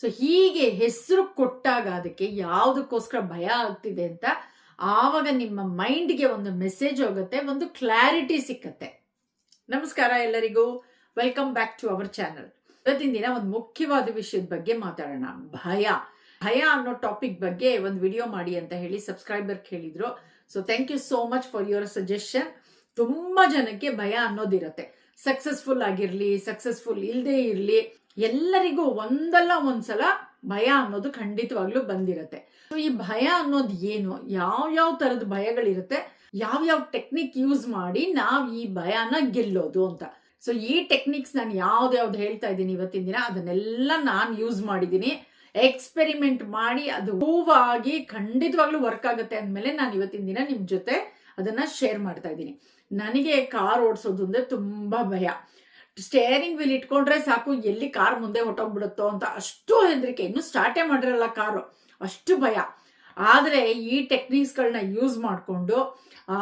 So ಹೀಗೆ ಹೆಸರು ಕೊಟ್ಟಾಗ ಅದಕ್ಕೆ ಯಾವುದಕ್ಕೋಸ್ಕರ ಭಯ ಆಗ್ತಿದೆ ಅಂತ ಆವಾಗ ನಿಮ್ಮ ಮೈಂಡ್ಗೆ ಒಂದು ಮೆಸೇಜ್ ಹೋಗುತ್ತೆ, ಒಂದು ಕ್ಲಾರಿಟಿ ಸಿಕ್ಕತ್ತೆ. ನಮಸ್ಕಾರ ಎಲ್ಲರಿಗೂ, welcome back to our channel. ಇವತ್ತಿನ ದಿನ ಒಂದು ಮುಖ್ಯವಾದ ವಿಷಯದ ಬಗ್ಗೆ ಮಾತಾಡೋಣ. ಭಯ ಅನ್ನೋ ಟಾಪಿಕ್ ಬಗ್ಗೆ ಒಂದು ವಿಡಿಯೋ ಮಾಡಿ ಅಂತ ಹೇಳಿ ಸಬ್ಸ್ಕ್ರೈಬರ್ ಕೇಳಿದ್ರು. So thank you so much for your suggestion. ತುಂಬಾ ಜನಕ್ಕೆ ಭಯ ಅನ್ನೋದಿರತ್ತೆ. ಸಕ್ಸಸ್ಫುಲ್ ಆಗಿರ್ಲಿ, ಸಕ್ಸಸ್ಫುಲ್ ಇಲ್ಲದೆ ಇರ್ಲಿ, ಎಲ್ಲರಿಗೂ ಒಂದಲ್ಲ ಒಂದ್ಸಲ ಭಯ ಅನ್ನೋದು ಖಂಡಿತವಾಗ್ಲೂ ಬಂದಿರತ್ತೆ. ಸೊ ಈ ಭಯ ಅನ್ನೋದು ಏನು, ಯಾವ ತರದ ಭಯಗಳಿರುತ್ತೆ, ಯಾವ ಟೆಕ್ನಿಕ್ ಯೂಸ್ ಮಾಡಿ ನಾವ್ ಈ ಭಯನ ಗೆಲ್ಲೋದು ಅಂತ. ಸೊ ಈ ಟೆಕ್ನಿಕ್ಸ್ ನಾನು ಯಾವ್ದು ಹೇಳ್ತಾ ಇದ್ದೀನಿ ಇವತ್ತಿನ ದಿನ, ಅದನ್ನೆಲ್ಲ ನಾನು ಯೂಸ್ ಮಾಡಿದ್ದೀನಿ, ಎಕ್ಸ್ಪೆರಿಮೆಂಟ್ ಮಾಡಿ ಅದು ಪ್ರೂವ್ ಆಗಿ ಖಂಡಿತವಾಗ್ಲೂ ವರ್ಕ್ ಆಗುತ್ತೆ ಅಂದ್ಮೇಲೆ ನಾನು ಇವತ್ತಿನ ದಿನ ನಿಮ್ ಜೊತೆ ಅದನ್ನ ಶೇರ್ ಮಾಡ್ತಾ ಇದ್ದೀನಿ. ನನಗೆ ಕಾರ್ ಓಡಿಸೋದು ಅಂದ್ರೆ ತುಂಬಾ ಭಯ. ಸ್ಟೇರಿಂಗ್ ವೀಲ್ ಇಟ್ಕೊಂಡ್ರೆ ಸಾಕು, ಎಲ್ಲಿ ಕಾರ್ ಮುಂದೆ ಹೊಟ್ಟೋಗ್ಬಿಡುತ್ತೋ ಅಂತ ಅಷ್ಟು ಹೆದರಿಕೆ. ಇನ್ನು ಸ್ಟಾರ್ಟೇ ಮಾಡಿರಲ್ಲ ಕಾರು, ಅಷ್ಟು ಭಯ. ಆದ್ರೆ ಈ ಟೆಕ್ನಿಕ್ಸ್ ಗಳನ್ನ ಯೂಸ್ ಮಾಡ್ಕೊಂಡು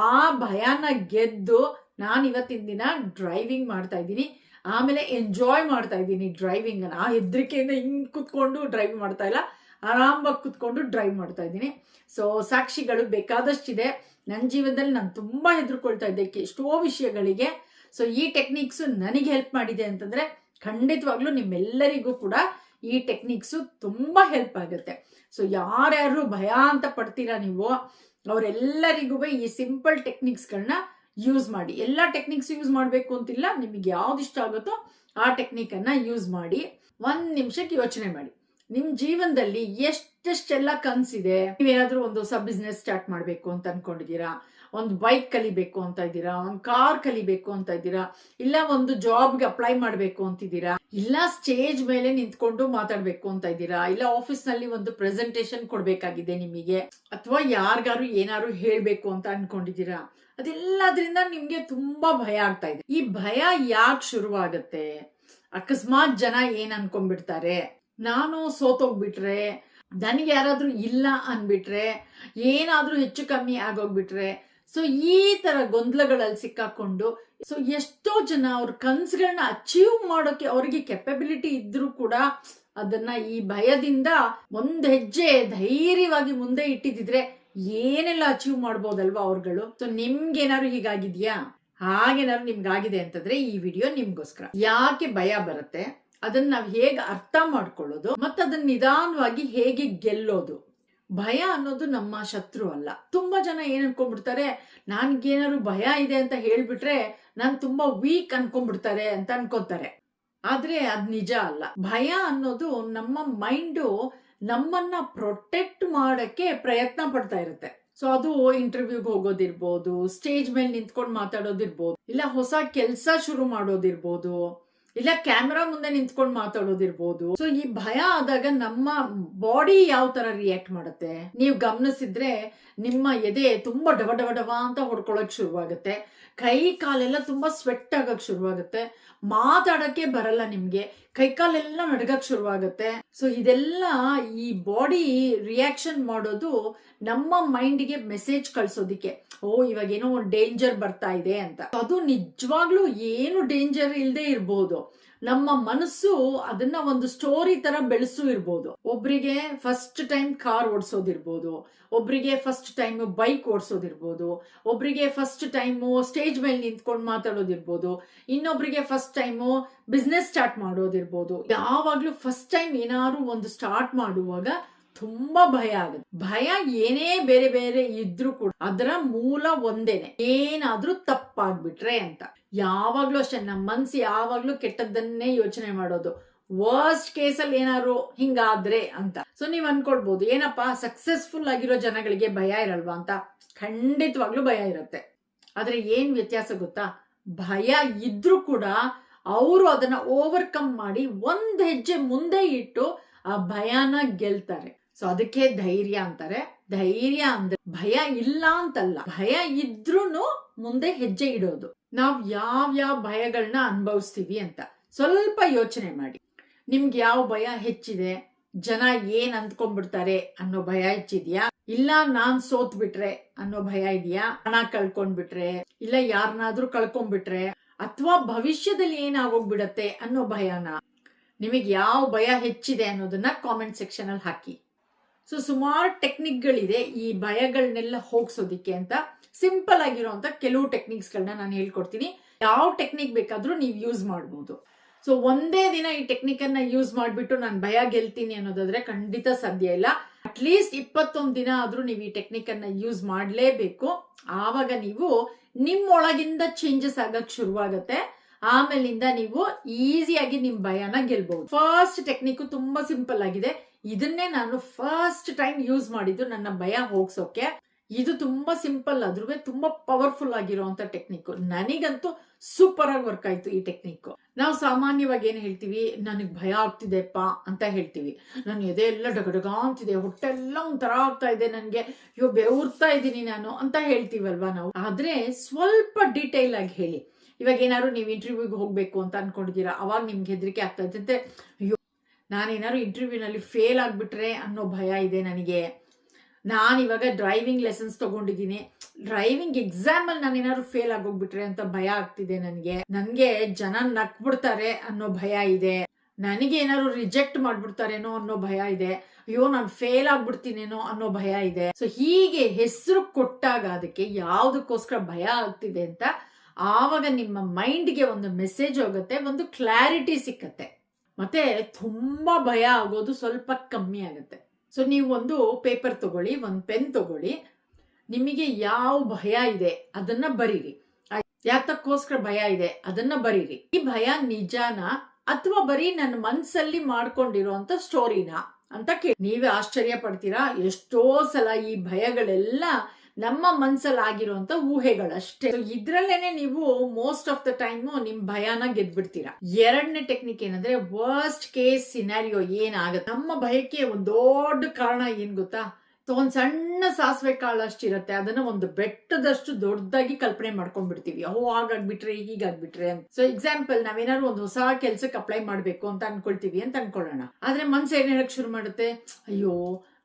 ಆ ಭಯನ ಗೆದ್ದು ನಾನು ಇವತ್ತಿನ ದಿನ ಡ್ರೈವಿಂಗ್ ಮಾಡ್ತಾ ಇದ್ದೀನಿ. ಆಮೇಲೆ ಎಂಜಾಯ್ ಮಾಡ್ತಾ ಇದ್ದೀನಿ ಡ್ರೈವಿಂಗ್. ಆ ಹೆದರಿಕೆಯಿಂದ ಹಿಂಗ್ ಕುತ್ಕೊಂಡು ಡ್ರೈವ್ ಮಾಡ್ತಾ ಇಲ್ಲ, ಆರಾಮಾಗಿ ಕುತ್ಕೊಂಡು ಡ್ರೈವ್ ಮಾಡ್ತಾ ಇದ್ದೀನಿ. ಸೊ ಸಾಕ್ಷಿಗಳು ಬೇಕಾದಷ್ಟಿದೆ. ನನ್ನ ಜೀವನದಲ್ಲಿ ನಾನು ತುಂಬಾ ಹೆದರ್ಕೊಳ್ತಾ ಇದ್ದೆ ಎಷ್ಟೋ ವಿಷಯಗಳಿಗೆ. ಸೊ ಈ ಟೆಕ್ನಿಕ್ಸ್ ನನಗೆ ಹೆಲ್ಪ್ ಮಾಡಿದೆ ಅಂತಂದ್ರೆ ಖಂಡಿತವಾಗ್ಲೂ ನಿಮ್ಮೆಲ್ಲರಿಗೂ ಕೂಡ ಈ ಟೆಕ್ನಿಕ್ಸ್ ತುಂಬಾ ಹೆಲ್ಪ್ ಆಗುತ್ತೆ. ಸೊ ಯಾರ್ಯಾರು ಭಯ ಅಂತ ಪಡ್ತೀರಾ ನೀವು, ಅವರೆಲ್ಲರಿಗೂ ಈ ಸಿಂಪಲ್ ಟೆಕ್ನಿಕ್ಸ್ ಗಳನ್ನ ಯೂಸ್ ಮಾಡಿ. ಎಲ್ಲಾ ಟೆಕ್ನಿಕ್ಸ್ ಯೂಸ್ ಮಾಡ್ಬೇಕು ಅಂತಿಲ್ಲ, ನಿಮಗೆ ಯಾವ್ದು ಇಷ್ಟ ಆಗುತ್ತೋ ಆ ಟೆಕ್ನಿಕ್ ಅನ್ನ ಯೂಸ್ ಮಾಡಿ. 1 ನಿಮಿಷಕ್ಕೆ ಯೋಚನೆ ಮಾಡಿ, ನಿಮ್ ಜೀವನದಲ್ಲಿ ಎಷ್ಟೆಲ್ಲ ಕನ್ಸಿದೆ. ನೀವೇನಾದ್ರೂ ಒಂದು ಹೊಸ ಬಿಸ್ನೆಸ್ ಸ್ಟಾರ್ಟ್ ಮಾಡ್ಬೇಕು ಅಂತ ಅನ್ಕೊಂಡಿದ್ದೀರಾ, ಒಂದು ಬೈಕ್ ಕಲಿಬೇಕು ಅಂತ ಇದ್ದೀರಾ, ಒಂದು ಕಾರ್ ಕಲಿಬೇಕು ಅಂತ ಇದ್ದೀರಾ, ಇಲ್ಲ ಒಂದು ಜಾಬ್ಗೆ ಅಪ್ಲೈ ಮಾಡ್ಬೇಕು ಅಂತಿದ್ದೀರಾ, ಇಲ್ಲ ಸ್ಟೇಜ್ ಮೇಲೆ ನಿಂತ್ಕೊಂಡು ಮಾತಾಡ್ಬೇಕು ಅಂತ ಇದ್ದೀರಾ, ಇಲ್ಲ ಆಫೀಸ್ ನಲ್ಲಿ ಒಂದು ಪ್ರೆಸೆಂಟೇಶನ್ ಕೊಡ್ಬೇಕಾಗಿದೆ ನಿಮಗೆ, ಅಥವಾ ಯಾರಿಗಾರು ಏನಾರು ಹೇಳ್ಬೇಕು ಅಂತ ಅನ್ಕೊಂಡಿದ್ದೀರಾ. ಅದೆಲ್ಲದ್ರಿಂದ ನಿಮ್ಗೆ ತುಂಬಾ ಭಯ ಆಗ್ತಾ ಇದೆ. ಈ ಭಯ ಯಾಕೆ ಶುರುವಾಗತ್ತೆ? ಅಕಸ್ಮಾತ್ ಜನ ಏನ್ ಅನ್ಕೊಂಡ್ಬಿಡ್ತಾರೆ, ನಾನು ಸೋತೋಗ್ಬಿಟ್ರೆ, ನನಗೆ ಯಾರಾದ್ರೂ ಇಲ್ಲ ಅನ್ಬಿಟ್ರೆ, ಏನಾದ್ರೂ ಹೆಚ್ಚು ಕಮ್ಮಿ ಆಗೋಗ್ಬಿಟ್ರೆ. ಸೊ ಈ ತರ ಗೊಂದಲಗಳಲ್ಲಿ ಸಿಕ್ಕಾಕೊಂಡು, ಸೊ ಎಷ್ಟೋ ಜನ ಅವ್ರ ಕನ್ಸುಗಳನ್ನ ಅಚೀವ್ ಮಾಡೋಕೆ ಅವ್ರಿಗೆ ಕೆಪಬಿಲಿಟಿ ಇದ್ರೂ ಕೂಡ ಅದನ್ನ ಈ ಭಯದಿಂದ ಒಂದ್ ಹೆಜ್ಜೆ ಧೈರ್ಯವಾಗಿ ಮುಂದೆ ಇಟ್ಟಿದ್ರೆ ಏನೆಲ್ಲ ಅಚೀವ್ ಮಾಡ್ಬೋದಲ್ವಾ ಅವ್ರುಗಳು. ಸೊ ನಿಮ್ಗೇನಾದ್ರು ಹೀಗಾಗಿದ್ಯಾ? ಹಾಗೇನಾದ್ರು ನಿಮ್ಗಾಗಿದೆ ಅಂತಂದ್ರೆ ಈ ವಿಡಿಯೋ ನಿಮ್ಗೋಸ್ಕರ. ಯಾಕೆ ಭಯ ಬರುತ್ತೆ, ಅದನ್ನ ನಾವ್ ಹೇಗೆ ಅರ್ಥ ಮಾಡ್ಕೊಳ್ಳೋದು, ಮತ್ತೆ ಅದನ್ನ ನಿಧಾನವಾಗಿ ಹೇಗೆ ಗೆಲ್ಲೋದು. ಭಯ ಅನ್ನೋದು ನಮ್ಮ ಶತ್ರು ಅಲ್ಲ. ತುಂಬಾ ಜನ ಏನ್ ಅನ್ಕೊಂಡ್ಬಿಡ್ತಾರೆ, ನನ್ಗೇನಾದ್ರು ಭಯ ಇದೆ ಅಂತ ಹೇಳ್ಬಿಟ್ರೆ ನಾನ್ ತುಂಬಾ ವೀಕ್ ಅನ್ಕೊಂಡ್ಬಿಡ್ತಾರೆ ಅಂತ ಅನ್ಕೋತಾರೆ. ಆದ್ರೆ ಅದ್ ನಿಜ ಅಲ್ಲ. ಭಯ ಅನ್ನೋದು ನಮ್ಮ ಮೈಂಡು ನಮ್ಮನ್ನ ಪ್ರೊಟೆಕ್ಟ್ ಮಾಡಕ್ಕೆ ಪ್ರಯತ್ನ ಪಡ್ತಾ ಇರುತ್ತೆ. ಸೊ ಅದು ಇಂಟರ್ವ್ಯೂಗೆ ಹೋಗೋದಿರ್ಬೋದು, ಸ್ಟೇಜ್ ಮೇಲೆ ನಿಂತ್ಕೊಂಡು ಮಾತಾಡೋದಿರ್ಬೋದು, ಇಲ್ಲ ಹೊಸ ಕೆಲ್ಸ ಶುರು ಮಾಡೋದಿರ್ಬೋದು, ಇಲ್ಲ ಕ್ಯಾಮೆರಾ ಮುಂದೆ ನಿಂತ್ಕೊಂಡು ಮಾತಾಡೋದಿರ್ಬೋದು. ಸೊ ಈ ಭಯ ಆದಾಗ ನಮ್ಮ ಬಾಡಿ ಯಾವ ತರ ರಿಯಾಕ್ಟ್ ಮಾಡುತ್ತೆ ನೀವು ಗಮನಿಸಿದ್ರೆ, ನಿಮ್ಮ ಎದೆ ತುಂಬಾ ಡವ ಅಂತ ಹೊಡ್ಕೊಳಕ್ ಶುರುವಾಗುತ್ತೆ, ಕೈ ಕಾಲೆಲ್ಲ ತುಂಬಾ ಸ್ವೆಟ್ ಆಗಕ್ ಶುರುವಾಗುತ್ತೆ, ಮಾತಾಡಕ್ಕೆ ಬರಲ್ಲ ನಿಮ್ಗೆ, ಕೈಕಾಲೆಲ್ಲ ನಡ್ಗಕ್ ಶುರುವಾಗುತ್ತೆ. ಸೊ ಇದೆಲ್ಲ ಈ ಬಾಡಿ ರಿಯಾಕ್ಷನ್ ಮಾಡೋದು ನಮ್ಮ ಮೈಂಡ್ಗೆ ಮೆಸೇಜ್ ಕಳ್ಸೋದಿಕ್ಕೆ, ಇವಾಗ ಏನೋ ಒಂದು ಡೇಂಜರ್ ಬರ್ತಾ ಇದೆ ಅಂತ. ಅದು ನಿಜವಾಗ್ಲೂ ಏನು ಡೇಂಜರ್ ಇಲ್ಲದೆ ಇರ್ಬೋದು. ನಮ್ಮ ಮನಸ್ಸು ಅದನ್ನ ಒಂದು ಸ್ಟೋರಿ ತರ ಬೆಳೆಸು ಇರ್ಬೋದು. ಒಬ್ರಿಗೆ ಫಸ್ಟ್ ಟೈಮ್ ಕಾರ್ ಓಡಿಸೋದಿರ್ಬೋದು, ಒಬ್ರಿಗೆ ಫಸ್ಟ್ ಟೈಮ್ ಬೈಕ್ ಓಡಿಸೋದಿರ್ಬೋದು, ಒಬ್ರಿಗೆ ಫಸ್ಟ್ ಟೈಮು ಸ್ಟೇಜ್ ಮೇಲೆ ನಿಂತ್ಕೊಂಡು ಮಾತಾಡೋದಿರ್ಬೋದು, ಇನ್ನೊಬ್ರಿಗೆ ಫಸ್ಟ್ ಟೈಮು ಬಿಸ್ನೆಸ್ ಸ್ಟಾರ್ಟ್ ಮಾಡೋದಿರ್ಬೋದು. ಯಾವಾಗ್ಲೂ ಫಸ್ಟ್ ಟೈಮ್ ಏನಾದ್ರು ಒಂದು ಸ್ಟಾರ್ಟ್ ಮಾಡುವಾಗ ತುಂಬಾ ಭಯ ಆಗುತ್ತೆ. ಭಯ ಏನೇ ಬೇರೆ ಬೇರೆ ಇದ್ರೂ ಕೂಡ ಅದರ ಮೂಲ ಒಂದೇನೆ, ಏನಾದ್ರೂ ತಪ್ಪಾಗ್ಬಿಟ್ರೆ ಅಂತ. ಯಾವಾಗ್ಲೂ ಅಷ್ಟೇ, ನಮ್ಮ ಮನ್ಸು ಯಾವಾಗ್ಲೂ ಕೆಟ್ಟದ್ದನ್ನೇ ಯೋಚನೆ ಮಾಡೋದು. ವರ್ಸ್ಟ್ ಕೇಸಲ್ಲಿ ಏನಾದ್ರು ಹಿಂಗಾದ್ರೆ ಅಂತ. ಸೊ ನೀವ್ ಅನ್ಕೊಳ್ಬಹುದು, ಏನಪ್ಪಾ ಸಕ್ಸಸ್ಫುಲ್ ಆಗಿರೋ ಜನಗಳಿಗೆ ಭಯ ಇರಲ್ವಾ ಅಂತ. ಖಂಡಿತವಾಗ್ಲೂ ಭಯ ಇರುತ್ತೆ. ಆದ್ರೆ ಏನ್ ವ್ಯತ್ಯಾಸ ಗೊತ್ತಾ, ಭಯ ಇದ್ರೂ ಕೂಡ ಅವರು ಅದನ್ನ ಓವರ್ಕಮ್ ಮಾಡಿ ಒಂದ್ ಹೆಜ್ಜೆ ಮುಂದೆ ಇಟ್ಟು ಆ ಭಯನ ಗೆಲ್ತಾರೆ. ಸೊ ಅದಕ್ಕೆ ಧೈರ್ಯ ಅಂತಾರೆ. ಧೈರ್ಯ ಅಂದ್ರೆ ಭಯ ಇಲ್ಲ ಅಂತಲ್ಲ, ಭಯ ಇದ್ರೂನು ಮುಂದೆ ಹೆಜ್ಜೆ ಇಡೋದು. ನಾವ್ ಯಾವ ಭಯಗಳನ್ನ ಅನುಭವಿಸ್ತೀವಿ ಅಂತ ಸ್ವಲ್ಪ ಯೋಚನೆ ಮಾಡಿ. ನಿಮ್ಗೆ ಯಾವ ಭಯ ಹೆಚ್ಚಿದೆ? ಜನ ಏನ್ ಅಂದ್ಕೊಂಡ್ಬಿಡ್ತಾರೆ ಅನ್ನೋ ಭಯ ಹೆಚ್ಚಿದ್ಯಾ, ಇಲ್ಲ ನಾನ್ ಸೋತ್ ಬಿಟ್ರೆ ಅನ್ನೋ ಭಯ ಇದೆಯಾ, ಹಣ ಕಳ್ಕೊಂಡ್ಬಿಟ್ರೆ, ಇಲ್ಲ ಯಾರನ್ನಾದ್ರೂ ಕಳ್ಕೊಂಡ್ಬಿಟ್ರೆ, ಅಥವಾ ಭವಿಷ್ಯದಲ್ಲಿ ಏನಾಗೋಗ್ಬಿಡತ್ತೆ ಅನ್ನೋ ಭಯನ? ನಿಮಗೆ ಯಾವ ಭಯ ಹೆಚ್ಚಿದೆ ಅನ್ನೋದನ್ನ ಕಾಮೆಂಟ್ ಸೆಕ್ಷನ್ ಅಲ್ಲಿ ಹಾಕಿ. ಸೊ ಸುಮಾರು ಟೆಕ್ನಿಕ್ಗಳಿದೆ ಈ ಭಯಗಳನ್ನೆಲ್ಲ ಹೋಗ್ಸೋದಿಕ್ಕೆ ಅಂತ. ಸಿಂಪಲ್ ಆಗಿರುವಂತ ಕೆಲವು ಟೆಕ್ನಿಕ್ಸ್ಗಳನ್ನ ನಾನು ಹೇಳ್ಕೊಡ್ತೀನಿ. ಯಾವ ಟೆಕ್ನಿಕ್ ಬೇಕಾದ್ರೂ ನೀವು ಯೂಸ್ ಮಾಡ್ಬೋದು. ಸೊ ಒಂದೇ ದಿನ ಈ ಟೆಕ್ನಿಕ್ ಅನ್ನ ಯೂಸ್ ಮಾಡ್ಬಿಟ್ಟು ನಾನು ಭಯ ಗೆಲ್ತೀನಿ ಅನ್ನೋದಾದ್ರೆ ಖಂಡಿತ ಸಾಧ್ಯ ಇಲ್ಲ. ಅಟ್ಲೀಸ್ಟ್ 21 ದಿನ ಆದ್ರೂ ನೀವು ಈ ಟೆಕ್ನಿಕ್ ಅನ್ನ ಯೂಸ್ ಮಾಡ್ಲೇಬೇಕು. ಆವಾಗ ನೀವು ನಿಮ್ಮೊಳಗಿಂದ ಚೇಂಜಸ್ ಆಗಕ್ ಶುರುವಾಗತ್ತೆ. ಆಮೇಲಿಂದ ನೀವು ಈಸಿಯಾಗಿ ನಿಮ್ ಭಯನ ಗೆಲ್ಬಹುದು. ಫಸ್ಟ್ ಟೆಕ್ನಿಕ್ ತುಂಬಾ ಸಿಂಪಲ್ ಆಗಿದೆ. ಇದನ್ನೇ ನಾನು ಫಸ್ಟ್ ಟೈಮ್ ಯೂಸ್ ಮಾಡಿದ್ದು ನನ್ನ ಭಯ ಹೋಗ್ಸೋಕೆ. ಇದು ತುಂಬಾ ಸಿಂಪಲ್ ಆದ್ರೂ ತುಂಬಾ ಪವರ್ಫುಲ್ ಆಗಿರುವಂತ ಟೆಕ್ನಿಕ್. ನನಗಂತೂ ಸೂಪರ್ ಆಗಿ ವರ್ಕ್ ಆಯ್ತು ಈ ಟೆಕ್ನಿಕ್. ನಾವು ಸಾಮಾನ್ಯವಾಗಿ ಏನ್ ಹೇಳ್ತೀವಿ, ನನಗ್ ಭಯ ಆಗ್ತಿದೆಪ್ಪ ಅಂತ ಹೇಳ್ತೀವಿ. ನನ್ನ ಎದೆ ಎಲ್ಲ ಡಗಡಗ ಅಂತಿದೆ, ಹೊಟ್ಟೆಲ್ಲ ಒಂಥರ ಆಗ್ತಾ ಇದೆ, ನನ್ಗೆ ಅಯ್ಯೋ ಬೆವರ್ತಾ ಇದ್ದೀನಿ ನಾನು ಅಂತ ಹೇಳ್ತೀವಲ್ವಾ ನಾವು. ಆದ್ರೆ ಸ್ವಲ್ಪ ಡೀಟೇಲ್ ಆಗಿ ಹೇಳಿ. ಇವಾಗ ಏನಾದ್ರು ನೀವು ಇಂಟರ್ವ್ಯೂಗೆ ಹೋಗ್ಬೇಕು ಅಂತ ಅನ್ಕೊಂಡಿದ್ದೀರಾ, ಅವಾಗ ನಿಮ್ಗೆ ಹೆದರಿಕೆ ಆಗ್ತಾ ಇದ್ದಂತೆ, ಅಯ್ಯೋ ನಾನೇನಾದ್ರು ಇಂಟರ್ವ್ಯೂನಲ್ಲಿ ಫೇಲ್ ಆಗ್ಬಿಟ್ರೆ ಅನ್ನೋ ಭಯ ಇದೆ ನನಗೆ. ನಾನಿವಾಗ ಡ್ರೈವಿಂಗ್ ಲೆಸನ್ಸ್ ತಗೊಂಡಿದ್ದೀನಿ, ಡ್ರೈವಿಂಗ್ ಎಕ್ಸಾಮ್ ಅಲ್ಲಿ ನಾನೇನಾದ್ರು ಫೇಲ್ ಆಗೋಗ್ಬಿಟ್ರೆ ಅಂತ ಭಯ ಆಗ್ತಿದೆ ನನ್ಗೆ ಜನ ನಕ್ಬಿಡ್ತಾರೆ ಅನ್ನೋ ಭಯ ಇದೆ, ನನಗೆ ಏನಾದ್ರು ರಿಜೆಕ್ಟ್ ಮಾಡ್ಬಿಡ್ತಾರೇನೋ ಅನ್ನೋ ಭಯ ಇದೆ, ಅಯ್ಯೋ ನಾನು ಫೇಲ್ ಆಗ್ಬಿಡ್ತೀನೇನೋ ಅನ್ನೋ ಭಯ ಇದೆ. ಸೊ ಹೀಗೆ ಹೆಸರು ಕೊಟ್ಟಾಗ ಅದಕ್ಕೆ ಯಾವ್ದಕ್ಕೋಸ್ಕರ ಭಯ ಆಗ್ತಿದೆ ಅಂತ ಆವಾಗ ನಿಮ್ಮ ಮೈಂಡ್ಗೆ ಒಂದು ಮೆಸೇಜ್ ಹೋಗುತ್ತೆ, ಒಂದು ಕ್ಲಾರಿಟಿ ಸಿಕ್ಕತ್ತೆ, ಮತ್ತೆ ತುಂಬಾ ಭಯ ಆಗೋದು ಸ್ವಲ್ಪ ಕಮ್ಮಿ ಆಗುತ್ತೆ. ಸೊ ನೀವು ಒಂದು ಪೇಪರ್ ತಗೊಳ್ಳಿ, ಒಂದು ಪೆನ್ ತಗೊಳ್ಳಿ, ನಿಮಗೆ ಯಾವ ಭಯ ಇದೆ ಅದನ್ನ ಬರೀರಿ. ಯಾತಕ್ಕೋಸ್ಕರ ಭಯ ಇದೆ ಅದನ್ನ ಬರೀರಿ. ಈ ಭಯ ನಿಜಾನ ಅಥವಾ ಬರೀ ನನ್ನ ಮನ್ಸಲ್ಲಿ ಮಾಡ್ಕೊಂಡಿರುವಂತ ಸ್ಟೋರಿನಾ ಅಂತ ಕೇಳಿ. ನೀವೇ ಆಶ್ಚರ್ಯ ಪಡ್ತೀರಾ, ಎಷ್ಟೋ ಸಲ ಈ ಭಯಗಳೆಲ್ಲ ನಮ್ಮ ಮನ್ಸಲ್ಲಿ ಆಗಿರುವಂತ ಊಹೆಗಳಷ್ಟೇ. ಇದ್ರಲ್ಲೇನೆ ನೀವು ಮೋಸ್ಟ್ ಆಫ್ ದ ಟೈಮ್ ನಿಮ್ ಭಯನ ಗೆದ್ಬಿಡ್ತೀರಾ. ಎರಡನೇ ಟೆಕ್ನಿಕ್ ಏನಂದ್ರೆ, ವರ್ಸ್ಟ್ ಕೇಸ್ ಸಿನಾರಿಯೋ ಏನಾಗುತ್ತೆ, ನಮ್ಮ ಭಯಕ್ಕೆ ಒಂದು ದೊಡ್ಡ ಕಾರಣ ಏನ್ ಗೊತ್ತಾ, ಒಂದ್ ಸಣ್ಣ ಸಾಸಿವೆ ಕಾಳು ಅಷ್ಟಿರತ್ತೆ, ಅದನ್ನ ಒಂದು ಬೆಟ್ಟದಷ್ಟು ದೊಡ್ಡದಾಗಿ ಕಲ್ಪನೆ ಮಾಡ್ಕೊಂಡ್ಬಿಡ್ತೀವಿ. ಹಾಗಾಗ್ಬಿಟ್ರೆ ಹೀಗಾಗ್ಬಿಟ್ರೆ ಅಂತ. ಸೊ ಎಕ್ಸಾಂಪಲ್, ನಾವೇನಾದ್ರು ಒಂದು ಹೊಸ ಕೆಲ್ಸಕ್ಕೆ ಅಪ್ಲೈ ಮಾಡ್ಬೇಕು ಅಂತ ಅನ್ಕೊಳ್ತೀವಿ ಅಂತ ಅನ್ಕೊಳ್ಳೋಣ. ಆದ್ರೆ ಮನ್ಸು ಏನ್ ಹೇಳಕ್ ಶುರು ಮಾಡುತ್ತೆ, ಅಯ್ಯೋ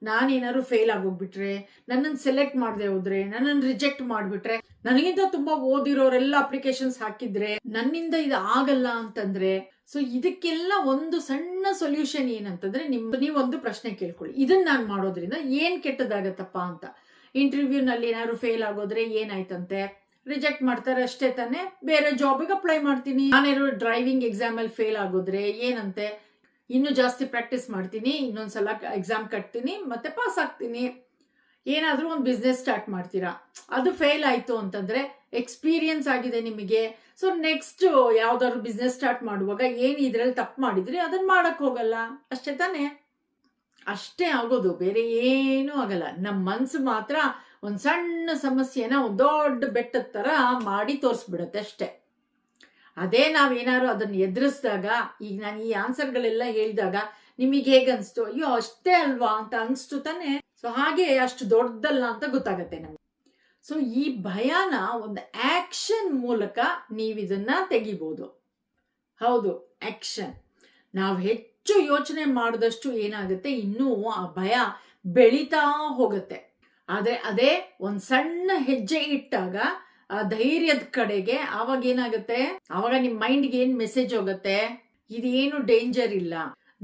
ನಾನೇನಾದ್ರು ಫೇಲ್ ಆಗೋಗ್ಬಿಟ್ರೆ, ನನ್ನನ್ನು ಸೆಲೆಕ್ಟ್ ಮಾಡದೆ ಹೋದ್ರೆ, ನನ್ನನ್ನು ರಿಜೆಕ್ಟ್ ಮಾಡ್ಬಿಟ್ರೆ, ನನಗಿಂತ ತುಂಬಾ ಓದಿರೋರೆಲ್ಲ ಅಪ್ಲಿಕೇಶನ್ಸ್ ಹಾಕಿದ್ರೆ ನನ್ನಿಂದ ಇದು ಆಗಲ್ಲ ಅಂತಂದ್ರೆ. ಸೊ ಇದಕ್ಕೆಲ್ಲ ಒಂದು ಸಣ್ಣ ಸೊಲ್ಯೂಷನ್ ಏನಂತಂದ್ರೆ, ನೀವೊಂದು ಪ್ರಶ್ನೆ ಕೇಳ್ಕೊಳ್ಳಿ, ಇದನ್ನ ನಾನು ಮಾಡೋದ್ರಿಂದ ಏನ್ ಕೆಟ್ಟದಾಗತ್ತಪ್ಪ ಅಂತ. ಇಂಟರ್ವ್ಯೂ ನಲ್ಲಿ ಏನಾದ್ರು ಫೇಲ್ ಆಗೋದ್ರೆ ಏನಾಯ್ತಂತೆ, ರಿಜೆಕ್ಟ್ ಮಾಡ್ತಾರೆ ಅಷ್ಟೇ ತಾನೆ, ಬೇರೆ ಜಾಬಿಗೆ ಅಪ್ಲೈ ಮಾಡ್ತೀನಿ. ನಾನೇನಾದ್ರು ಡ್ರೈವಿಂಗ್ ಎಕ್ಸಾಮ್ ಅಲ್ಲಿ ಫೇಲ್ ಆಗೋದ್ರೆ ಏನಂತೆ, ಇನ್ನು ಜಾಸ್ತಿ ಪ್ರಾಕ್ಟೀಸ್ ಮಾಡ್ತೀನಿ, ಇನ್ನೊಂದ್ಸಲ ಎಕ್ಸಾಮ್ ಕಟ್ತೀನಿ, ಮತ್ತೆ ಪಾಸ್ ಆಗ್ತೀನಿ. ಏನಾದ್ರೂ ಒಂದು ಬಿಸ್ನೆಸ್ ಸ್ಟಾರ್ಟ್ ಮಾಡ್ತೀರಾ, ಅದು ಫೇಲ್ ಆಯ್ತು ಅಂತಂದ್ರೆ ಎಕ್ಸ್ಪೀರಿಯನ್ಸ್ ಆಗಿದೆ ನಿಮಗೆ. ಸೊ ನೆಕ್ಸ್ಟ್ ಯಾವ್ದಾದ್ರು ಬಿಸ್ನೆಸ್ ಸ್ಟಾರ್ಟ್ ಮಾಡುವಾಗ ಏನ್ ಇದ್ರಲ್ಲಿ ತಪ್ಪು ಮಾಡಿದ್ರಿ ಅದನ್ನ ಮಾಡಕ್ ಹೋಗಲ್ಲ, ಅಷ್ಟೇ ತಾನೆ. ಅಷ್ಟೇ ಆಗೋದು, ಬೇರೆ ಏನೂ ಆಗಲ್ಲ. ನಮ್ಮ ಮನ್ಸು ಮಾತ್ರ ಒಂದ್ ಸಣ್ಣ ಸಮಸ್ಯೆನ ಒಂದ್ ದೊಡ್ಡ ಬೆಟ್ಟದ ತರ ಮಾಡಿ ತೋರಿಸ್ಬಿಡತ್ತೆ ಅಷ್ಟೇ. ಅದೇ ನಾವೇನಾದ್ರು ಅದನ್ನ ಎದುರಿಸಿದಾಗ, ಈಗ ನಾನು ಈ ಆನ್ಸರ್ಗಳೆಲ್ಲ ಹೇಳಿದಾಗ ನಿಮಗೆ ಹೇಗನ್ಸ್ತು, ಅಯ್ಯೋ ಅಷ್ಟೇ ಅಲ್ವಾ ಅಂತ ಅನ್ಸ್ತು ತಾನೆ. ಸೊ ಹಾಗೆ ಅಷ್ಟು ದೊಡ್ಡದಲ್ಲ ಅಂತ ಗೊತ್ತಾಗತ್ತೆ ನಮ್ಗೆ. ಸೊ ಈ ಭಯನ ಒಂದು ಆಕ್ಷನ್ ಮೂಲಕ ನೀವಿದನ್ನ ತೆಗಿಬಹುದು. ಹೌದು, ಆಕ್ಷನ್. ನಾವು ಹೆಚ್ಚು ಯೋಚನೆ ಮಾಡಿದಷ್ಟು ಏನಾಗುತ್ತೆ, ಇನ್ನೂ ಆ ಭಯ ಬೆಳೀತಾ ಹೋಗುತ್ತೆ. ಆದ್ರೆ ಅದೇ ಒಂದ್ ಸಣ್ಣ ಹೆಜ್ಜೆ ಇಟ್ಟಾಗ ಆ ಧೈರ್ಯದ ಕಡೆಗೆ, ಆವಾಗ ಏನಾಗುತ್ತೆ, ಆವಾಗ ನಿಮ್ ಮೈಂಡ್ಗೆ ಏನ್ ಮೆಸೇಜ್ ಹೋಗುತ್ತೆ, ಇದೇನು ಡೇಂಜರ್ ಇಲ್ಲ,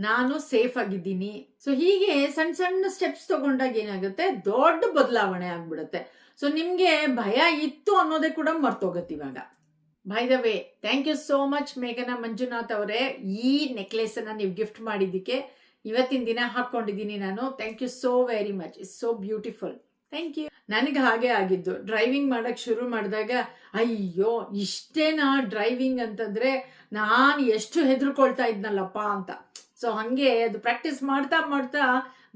ನಾನು ಸೇಫ್ ಆಗಿದ್ದೀನಿ. ಸೊ ಹೀಗೆ ಸಣ್ಣ ಸಣ್ಣ ಸ್ಟೆಪ್ಸ್ ತಗೊಂಡಾಗ ಏನಾಗುತ್ತೆ, ದೊಡ್ಡ ಬದಲಾವಣೆ ಆಗ್ಬಿಡುತ್ತೆ. ಸೊ ನಿಮ್ಗೆ ಭಯ ಇತ್ತು ಅನ್ನೋದೇ ಕೂಡ ಮರ್ತೋಗತ್ತೆ ಇವಾಗ. By the way, thank you so much ಮೇಘನಾ ಮಂಜುನಾಥ್ ಅವರೇ, ಈ ನೆಕ್ಲೆಸ್ ಅನ್ನ ನೀವು ಗಿಫ್ಟ್ ಮಾಡಿದ್ದಕ್ಕೆ. ಇವತ್ತಿನ ದಿನ ಹಾಕೊಂಡಿದ್ದೀನಿ ನಾನು. Thank you so very much, it's so beautiful. Thank you. ನನಗೆ ಹಾಗೆ ಆಗಿದ್ದು, ಡ್ರೈವಿಂಗ್ ಮಾಡಕ್ ಶುರು ಮಾಡಿದಾಗ ಅಯ್ಯೋ ಇಷ್ಟೇನಾ ಡ್ರೈವಿಂಗ್ ಅಂತಂದ್ರೆ ನಾನು ಎಷ್ಟು ಹೆದರ್ಕೊಳ್ತಾ ಇದ್ನಲ್ಲಪ್ಪ ಅಂತ. ಸೊ ಹಂಗೆ ಅದು ಪ್ರಾಕ್ಟೀಸ್ ಮಾಡ್ತಾ ಮಾಡ್ತಾ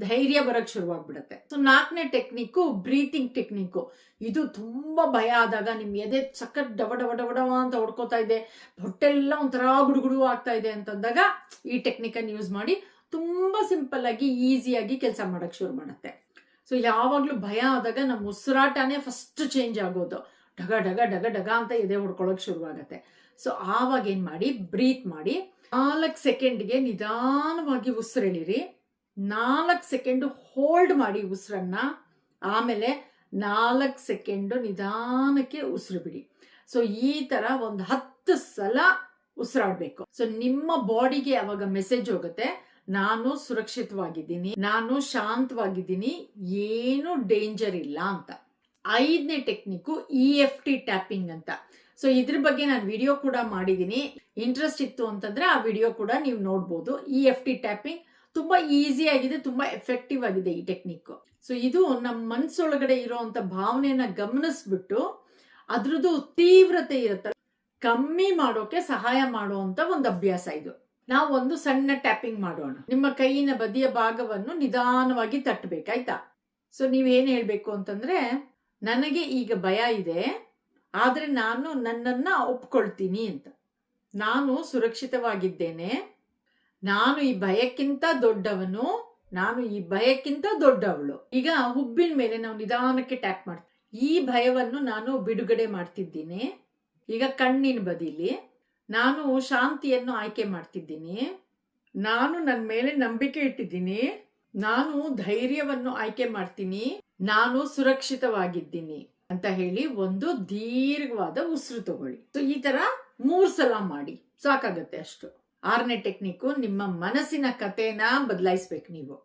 ಧೈರ್ಯ ಬರಕ್ ಶುರುವಾಗ್ಬಿಡತ್ತೆ. ಸೊ 4ನೇ ಟೆಕ್ನಿಕ್ ಬ್ರೀತಿಂಗ್ ಟೆಕ್ನಿಕ್. ಇದು ತುಂಬಾ ಭಯ ಆದಾಗ, ನಿಮ್ ಎದೆ ಸಖತ್ ಡವ ಡವ ಡವ ಡವ ಅಂತ ಹೊಡ್ಕೋತಾ ಇದೆ, ಹೊಟ್ಟೆಲ್ಲ ಒಂಥರ ಗುಡುಗುಡು ಆಗ್ತಾ ಇದೆ ಅಂತಂದಾಗ ಈ ಟೆಕ್ನಿಕ್ ಅನ್ನು ಯೂಸ್ ಮಾಡಿ ತುಂಬಾ ಸಿಂಪಲ್ ಆಗಿ ಈಸಿಯಾಗಿ ಕೆಲಸ ಮಾಡಕ್ ಶುರು ಮಾಡುತ್ತೆ. ಸೊ ಯಾವಾಗ್ಲೂ ಭಯ ಆದಾಗ ನಮ್ಮ ಉಸಿರಾಟನೇ ಫಸ್ಟ್ ಚೇಂಜ್ ಆಗೋದು. ಢಗ ಢಗ ಢಗ ಢಗ ಅಂತ ಎದೆ ಹೊಡ್ಕೊಳಕ್ ಶುರುವಾಗತ್ತೆ. ಸೊ ಆವಾಗ ಏನ್ ಮಾಡಿ, ಬ್ರೀತ್ ಮಾಡಿ 4 ಸೆಕೆಂಡ್ಗೆ ನಿಧಾನವಾಗಿ ಉಸಿರೆಳಿರಿ, 4 ಸೆಕೆಂಡ್ ಹೋಲ್ಡ್ ಮಾಡಿ ಉಸಿರನ್ನ, ಆಮೇಲೆ 4 ಸೆಕೆಂಡ್ ನಿಧಾನಕ್ಕೆ ಉಸಿರು ಬಿಡಿ. ಸೊ ಈ ತರ ಒಂದು 10 ಸಲ ಉಸಿರಾಡ್ಬೇಕು. ಸೊ ನಿಮ್ಮ ಬಾಡಿಗೆ ಅವಾಗ ಮೆಸೇಜ್ ಹೋಗುತ್ತೆ, ನಾನು ಸುರಕ್ಷಿತವಾಗಿದ್ದೀನಿ, ನಾನು ಶಾಂತವಾಗಿದ್ದೀನಿ, ಏನು ಡೇಂಜರ್ ಇಲ್ಲ ಅಂತ. 5ನೇ ಟೆಕ್ನಿಕ್ EFT ಟ್ಯಾಪಿಂಗ್ ಅಂತ. ಸೊ ಇದ್ರ ಬಗ್ಗೆ ನಾನು ವಿಡಿಯೋ ಕೂಡ ಮಾಡಿದ್ದೀನಿ. ಇಂಟ್ರೆಸ್ಟ್ ಇತ್ತು ಅಂತಂದ್ರೆ ಆ ವಿಡಿಯೋ ಕೂಡ ನೀವು ನೋಡ್ಬೋದು. EFT ಟ್ಯಾಪಿಂಗ್ ತುಂಬಾ ಈಸಿ ಆಗಿದೆ, ತುಂಬಾ ಎಫೆಕ್ಟಿವ್ ಆಗಿದೆ ಈ ಟೆಕ್ನಿಕ್. ಸೊ ಇದು ನಮ್ಮ ಮನಸ್ಸೊಳಗಡೆ ಇರೋಂತ ಭಾವನೆಯನ್ನ ಗಮನಿಸ್ಬಿಟ್ಟು ಅದ್ರದ್ದು ತೀವ್ರತೆ ಇರುತ್ತೆ ಕಮ್ಮಿ ಮಾಡೋಕೆ ಸಹಾಯ ಮಾಡುವಂತ ಒಂದು ಅಭ್ಯಾಸ ಇದು. ನಾವು ಒಂದು ಸಣ್ಣ ಟ್ಯಾಪಿಂಗ್ ಮಾಡೋಣ. ನಿಮ್ಮ ಕೈಯಿನ ಬದಿಯ ಭಾಗವನ್ನು ನಿಧಾನವಾಗಿ ತಟ್ಟಬೇಕಾಯ್ತಾ. ಸೊ ನೀವೇನ್ ಹೇಳ್ಬೇಕು ಅಂತಂದ್ರೆ, ನನಗೆ ಈಗ ಭಯ ಇದೆ, ಆದ್ರೆ ನಾನು ನನ್ನನ್ನ ಒಪ್ಕೊಳ್ತೀನಿ ಅಂತ. ನಾನು ಸುರಕ್ಷಿತವಾಗಿದ್ದೇನೆ, ನಾನು ಈ ಭಯಕ್ಕಿಂತ ದೊಡ್ಡವನು, ನಾನು ಈ ಭಯಕ್ಕಿಂತ ದೊಡ್ಡವಳು. ಈಗ ಹುಬ್ಬಿನ ಮೇಲೆ ನಾವು ನಿಧಾನಕ್ಕೆ ಟ್ಯಾಪ್ ಮಾಡ್ತೀವಿ. ಈ ಭಯವನ್ನು ನಾನು ಬಿಡುಗಡೆ ಮಾಡ್ತಿದ್ದೀನಿ. ಈಗ ಕಣ್ಣಿನ ಬದಿಲಿ ನಾನು ಶಾಂತಿಯನ್ನು ಆಯ್ಕೆ ಮಾಡ್ತಿದ್ದೀನಿ, ನಾನು ನನ್ನ ಮೇಲೆ ನಂಬಿಕೆ ಇಟ್ಟಿದ್ದೀನಿ, ನಾನು ಧೈರ್ಯವನ್ನು ಆಯ್ಕೆ ಮಾಡ್ತೀನಿ, ನಾನು ಸುರಕ್ಷಿತವಾಗಿದ್ದೀನಿ ಅಂತ ಹೇಳಿ ಒಂದು ದೀರ್ಘವಾದ ಉಸಿರು ತಗೊಳ್ಳಿ. ಸೊ ಈ ತರ 3 ಸಲ ಮಾಡಿ ಸಾಕಾಗತ್ತೆ ಅಷ್ಟು. 6ನೇ ಟೆಕ್ನಿಕ್, ನಿಮ್ಮ ಮನಸ್ಸಿನ ಕಥೆನ ಬದಲಾಯಿಸ್ಬೇಕು ನೀವು.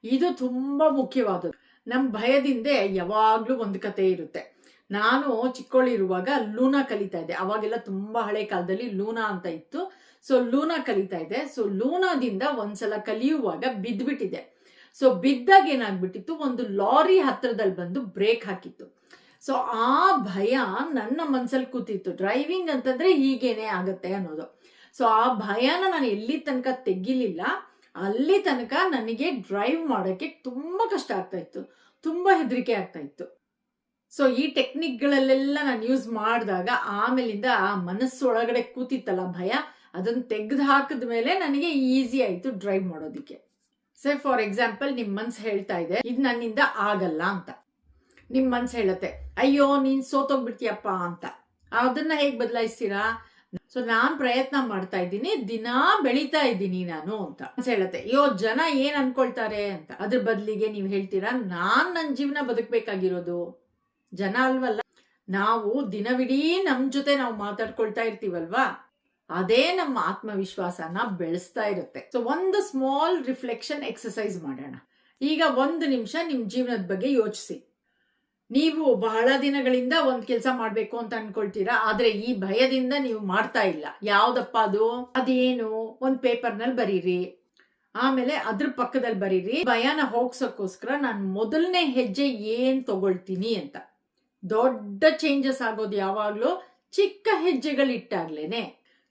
ಇದು ತುಂಬಾ ಮುಖ್ಯವಾದದ್ದು. ನಮ್ಮ ಭಯದಿಂದ ಯಾವಾಗ್ಲೂ ಒಂದು ಕತೆ ಇರುತ್ತೆ. ನಾನು ಚಿಕ್ಕವಳಿರುವಾಗ ಲೂನಾ ಕಲಿತಾ ಇದ್ದೆ. ಅವಾಗೆಲ್ಲ ತುಂಬಾ ಹಳೆ ಕಾಲದಲ್ಲಿ ಲೂನಾ ಅಂತ ಇತ್ತು. ಸೊ ಲೂನಾ ಕಲಿತಾ ಇದ್ದೆ. ಸೊ ಲೂನಾದಿಂದ ಒಂದ್ಸಲ ಕಲಿಯುವಾಗ ಬಿದ್ದ್ಬಿಟ್ಟಿದೆ. ಸೊ ಬಿದ್ದಾಗ ಏನಾಗ್ಬಿಟ್ಟಿತ್ತು, ಒಂದು ಲಾರಿ ಹತ್ರದಲ್ಲಿ ಬಂದು ಬ್ರೇಕ್ ಹಾಕಿತ್ತು. ಸೊ ಆ ಭಯ ನನ್ನ ಮನ್ಸಲ್ಲಿ ಕೂತಿತ್ತು. ಡ್ರೈವಿಂಗ್ ಅಂತಂದ್ರೆ ಹೀಗೇನೆ ಆಗತ್ತೆ ಅನ್ನೋದು. ಸೊ ಆ ಭಯನ ನಾನು ಎಲ್ಲಿ ತನಕ ತೆಗಿಲಿಲ್ಲ, ಅಲ್ಲಿ ತನಕ ನನಗೆ ಡ್ರೈವ್ ಮಾಡೋಕ್ಕೆ ತುಂಬಾ ಕಷ್ಟ ಆಗ್ತಾ ಇತ್ತು, ತುಂಬಾ ಹೆದರಿಕೆ ಆಗ್ತಾ ಇತ್ತು. ಸೊ ಈ ಟೆಕ್ನಿಕ್ಗಳಲ್ಲೆಲ್ಲ ನಾನು ಯೂಸ್ ಮಾಡಿದಾಗ ಆಮೇಲಿಂದ ಆ ಮನಸ್ಸೊಳಗಡೆ ಕೂತಿತ್ತಲ್ಲ ಭಯ, ಅದನ್ನ ತೆಗೆದು ಹಾಕಿದ ಮೇಲೆ ನನಗೆ ಈಸಿ ಆಯ್ತು ಡ್ರೈವ್ ಮಾಡೋದಿಕ್ಕೆ. ಸೇ ಫಾರ್ ಎಕ್ಸಾಂಪಲ್, ನಿಮ್ ಮನ್ಸು ಹೇಳ್ತಾ ಇದೆ ಇದು ನನ್ನಿಂದ ಆಗಲ್ಲ ಅಂತ. ನಿಮ್ ಮನ್ಸು ಹೇಳತ್ತೆ ಅಯ್ಯೋ ನೀನ್ ಸೋತೋಗ್ಬಿಡ್ತೀಯಪ್ಪ ಅಂತ. ಅದನ್ನ ಹೇಗ್ ಬದಲಾಯಿಸ್ತೀರಾ? ಸೊ ನಾನ್ ಪ್ರಯತ್ನ ಮಾಡ್ತಾ ಇದ್ದೀನಿ, ದಿನಾ ಬೆಳೀತಾ ಇದ್ದೀನಿ ನಾನು ಅಂತ ಹೇಳತ್ತೆ. ಅಯ್ಯೋ ಜನ ಏನ್ ಅನ್ಕೊಳ್ತಾರೆ ಅಂತ. ಅದ್ರ ಬದಲಿಗೆ ನೀವ್ ಹೇಳ್ತೀರಾ, ನಾನ್ ನನ್ ಜೀವನ ಬದುಕ್ಬೇಕಾಗಿರೋದು, ಜನ ಅಲ್ವಲ್ಲ. ನಾವು ದಿನವಿಡೀ ನಮ್ ಜೊತೆ ನಾವು ಮಾತಾಡ್ಕೊಳ್ತಾ ಇರ್ತೀವಲ್ವಾ, ಅದೇ ನಮ್ಮ ಆತ್ಮವಿಶ್ವಾಸನ ಬೆಳೆಸ್ತಾ ಇರುತ್ತೆ. ಸೊ ಒಂದು ಸ್ಮಾಲ್ ರಿಫ್ಲೆಕ್ಷನ್ ಎಕ್ಸಸೈಸ್ ಮಾಡೋಣ. ಈಗ 1 ನಿಮಿಷ ನಿಮ್ ಜೀವನದ ಬಗ್ಗೆ ಯೋಚಿಸಿ. ನೀವು ಬಹಳ ದಿನಗಳಿಂದ ಒಂದ್ ಕೆಲಸ ಮಾಡ್ಬೇಕು ಅಂತ ಅನ್ಕೊಳ್ತೀರಾ, ಆದ್ರೆ ಈ ಭಯದಿಂದ ನೀವು ಮಾಡ್ತಾ ಇಲ್ಲ. ಯಾವ್ದಪ್ಪ ಅದು? ಅದೇನು? ಒಂದ್ ಪೇಪರ್ನಲ್ಲಿ ಬರೀರಿ, ಆಮೇಲೆ ಅದ್ರ ಪಕ್ಕದಲ್ಲಿ ಬರೀರಿ, ಭಯನ ಹೋಗ್ಸೋಕ್ಕೋಸ್ಕರ ನಾನು ಮೊದಲನೇ ಹೆಜ್ಜೆ ಏನ್ ತಗೊಳ್ತೀನಿ ಅಂತ. ದೊಡ್ಡ ಚೇಂಜಸ್ ಆಗೋದು ಯಾವಾಗ್ಲೂ ಚಿಕ್ಕ ಹೆಜ್ಜೆಗಳಿಟ್ಟಾಗ್ಲೇನೆ.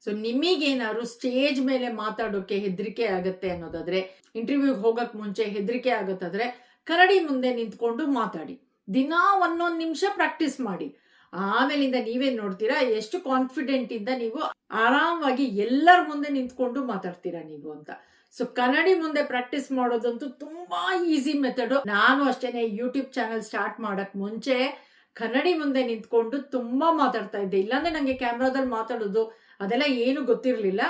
ಸೊ ನಿಮಗೇನಾದ್ರು ಸ್ಟೇಜ್ ಮೇಲೆ ಮಾತಾಡೋಕೆ ಹೆದರಿಕೆ ಆಗತ್ತೆ ಅನ್ನೋದಾದ್ರೆ, ಇಂಟರ್ವ್ಯೂಗೆ ಹೋಗಕ್ ಮುಂಚೆ ಹೆದರಿಕೆ ಆಗತ್ತಾದ್ರೆ, ಕನ್ನಡಿ ಮುಂದೆ ನಿಂತ್ಕೊಂಡು ಮಾತಾಡಿ. ದಿನಾ 1 ನಿಮಿಷ ಪ್ರಾಕ್ಟೀಸ್ ಮಾಡಿ. ಆಮೇಲಿಂದ ನೀವೇನ್ ನೋಡ್ತೀರಾ, ಎಷ್ಟು ಕಾನ್ಫಿಡೆಂಟ್ ಇಂದ ನೀವು ಆರಾಮವಾಗಿ ಎಲ್ಲರ ಮುಂದೆ ನಿಂತ್ಕೊಂಡು ಮಾತಾಡ್ತೀರಾ ನೀವು ಅಂತ. ಸೊ ಕನ್ನಡಿ ಮುಂದೆ ಪ್ರಾಕ್ಟೀಸ್ ಮಾಡೋದಂತೂ ತುಂಬಾ ಈಸಿ ಮೆಥಡ್. ನಾನು ಅಷ್ಟೇನೆ ಯೂಟ್ಯೂಬ್ ಚಾನೆಲ್ ಸ್ಟಾರ್ಟ್ ಮಾಡಕ್ ಮುಂಚೆ ಕನ್ನಡಿ ಮುಂದೆ ನಿಂತ್ಕೊಂಡು ತುಂಬಾ ಮಾತಾಡ್ತಾ ಇದ್ದೆ. ಇಲ್ಲಾಂದ್ರೆ ನಂಗೆ ಕ್ಯಾಮ್ರಾದಲ್ಲಿ ಮಾತಾಡೋದು ಅದೆಲ್ಲ ಏನು ಗೊತ್ತಿರ್ಲಿಲ್ಲ.